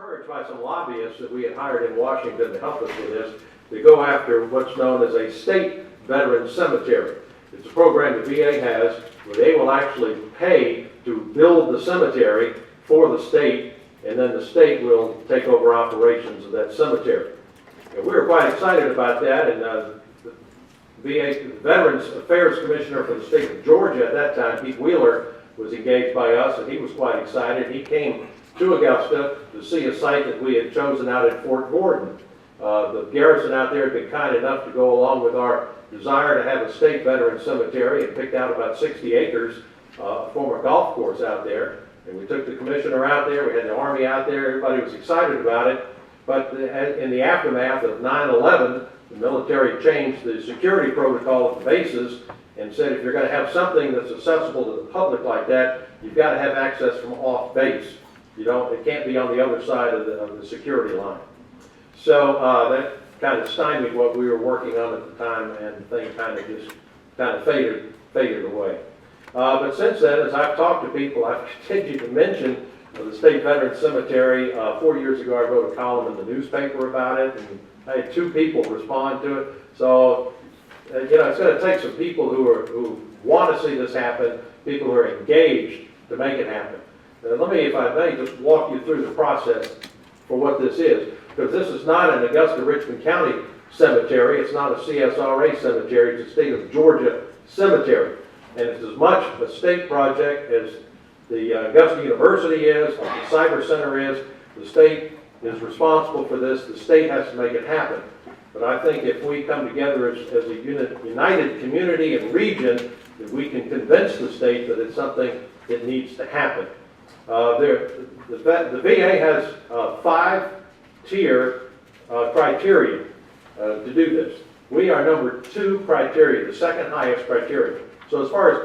encouraged by some lobbyists that we had hired in Washington to help us with this, to go after what's known as a state veteran cemetery. It's a program the VA has where they will actually pay to build the cemetery for the state, and then the state will take over operations of that cemetery. And we were quite excited about that, and the VA Veterans Affairs Commissioner for the state of Georgia at that time, Pete Wheeler, was engaged by us, and he was quite excited. He came to Augusta to see a site that we had chosen out at Fort Gordon. The garrison out there had been kind enough to go along with our desire to have a state veteran cemetery and picked out about 60 acres, a former golf course out there. And we took the commissioner out there, we had the Army out there, everybody was excited about it. But in the aftermath of 9/11, the military changed the security protocol at the bases and said if you're going to have something that's accessible to the public like that, you've got to have access from off base. It can't be on the other side of the security line. So that kind of stymied what we were working on at the time, and things kind of faded away. But since then, as I've talked to people, I've continued to mention the State Veterans Cemetery. 4 years ago, I wrote a column in the newspaper about it, and I had 2 people respond to it. So, it's going to take some people who want to see this happen, people who are engaged to make it happen. Let me, if I may, just walk you through the process for what this is. Because this is not an Augusta-Richmond County cemetery. It's not a CSRA cemetery. It's a state of Georgia cemetery. And it's as much a state project as the Augusta University is, or the Cyber Center is. The state is responsible for this. The state has to make it happen. But I think if we come together as a united community and region, that we can convince the state that it's something that needs to happen. The VA has 5-tier criteria to do this. We are number 2 criteria, the second highest criteria. So as far as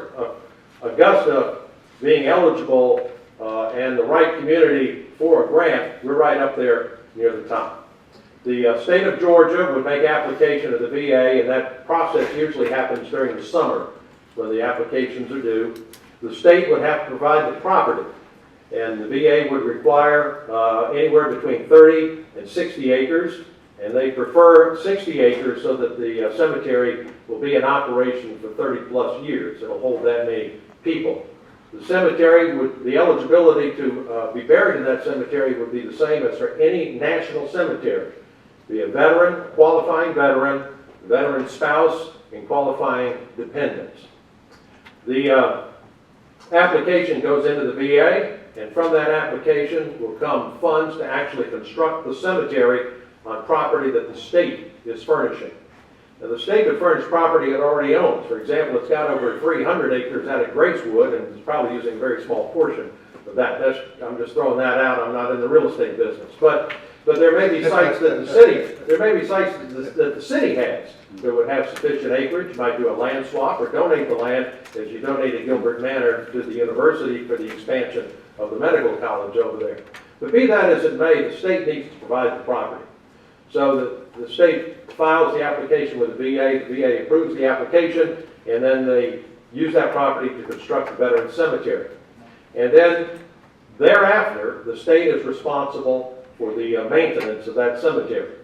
Augusta being eligible and the right community for a grant, we're right up there near the top. The state of Georgia would make application to the VA, and that process usually happens during the summer when the applications are due. The state would have to provide the property, and the VA would require anywhere between 30 and 60 acres, and they prefer 60 acres so that the cemetery will be in operation for 30+ years. It'll hold that many people. The cemetery the eligibility to be buried in that cemetery would be the same as for any national cemetery. Be a veteran, qualifying veteran, veteran spouse, and qualifying dependents. The application goes into the VA, and from that application will come funds to actually construct the cemetery on property that the state is furnishing. Now, the state could furnish property it already owns. For example, it's got over 300 acres out at Gracewood, and it's probably using a very small portion of that. I'm just throwing that out. I'm not in the real estate business. But there may be sites that the city has that would have sufficient acreage. You might do a land swap or donate the land as you donated Gilbert Manor to the university for the expansion of the medical college over there. But be that as it may, the state needs to provide the property. So the state files the application with the VA approves the application, and then they use that property to construct the veteran cemetery. And then thereafter, the state is responsible for the maintenance of that cemetery.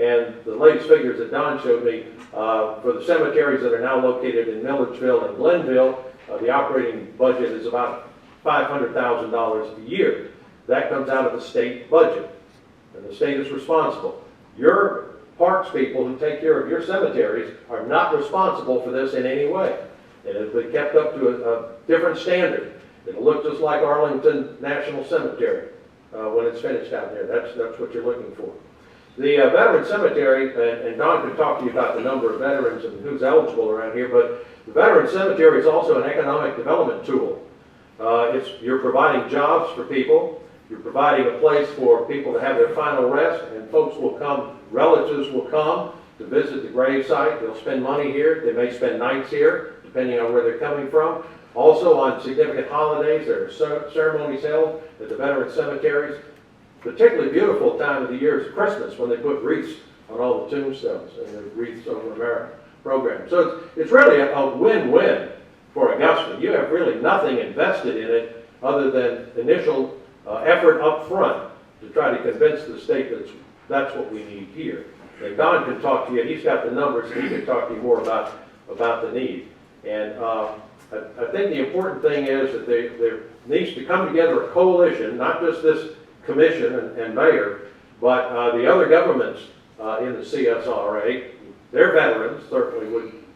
And the latest figures that Don showed me, for the cemeteries that are now located in Milledgeville and Glenville, the operating budget is about $500,000 a year. That comes out of the state budget, and the state is responsible. Your parks people who take care of your cemeteries are not responsible for this in any way. It has been kept up to a different standard. It'll look just like Arlington National Cemetery when it's finished out there. That's what you're looking for. The veteran cemetery, and Don can talk to you about the number of veterans and who's eligible around here, but the veteran cemetery is also an economic development tool. You're providing jobs for people. You're providing a place for people to have their final rest, and folks will come, relatives will come to visit the grave site. They'll spend money here. They may spend nights here, depending on where they're coming from. Also, on significant holidays, there are ceremonies held at the veteran cemeteries. Particularly beautiful time of the year is Christmas, when they put wreaths on all the tombstones and the Wreaths Over America program. So it's really a win-win for Augusta. You have really nothing invested in it other than initial effort up front to try to convince the state that's what we need here. And Don can talk to you, he's got the numbers, and he can talk to you more about the need. And I think the important thing is that there needs to come together a coalition, not just this commission and mayor, but the other governments in the CSRA. Their veterans certainly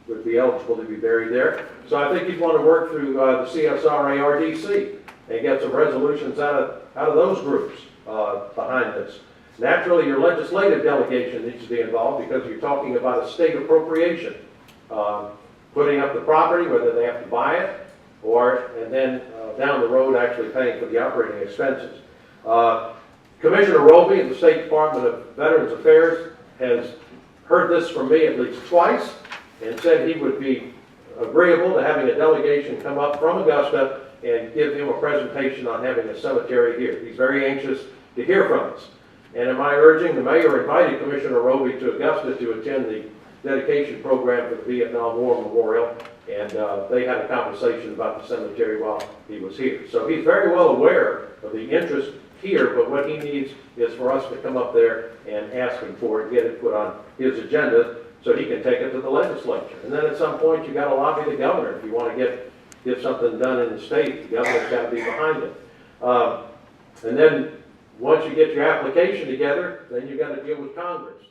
would be eligible to be buried there. So I think you'd want to work through the CSRA RDC and get some resolutions out of those groups behind this. Naturally, your legislative delegation needs to be involved because you're talking about a state appropriation. Putting up the property, whether they have to buy it, and then down the road actually paying for the operating expenses. Commissioner Roby of the State Department of Veterans Affairs has heard this from me at least twice and said he would be agreeable to having a delegation come up from Augusta and give him a presentation on having a cemetery here. He's very anxious to hear from us. And in my urging, the mayor invited Commissioner Roby to Augusta to attend the dedication program for the Vietnam War Memorial, and they had a conversation about the cemetery while he was here. So he's very well aware of the interest here, but what he needs is for us to come up there and ask him for it, get it put on his agenda so he can take it to the legislature. And then at some point you got to lobby the governor if you want to get something done in the state. The governor's got to be behind it. And then once you get your application together, then you got to deal with Congress.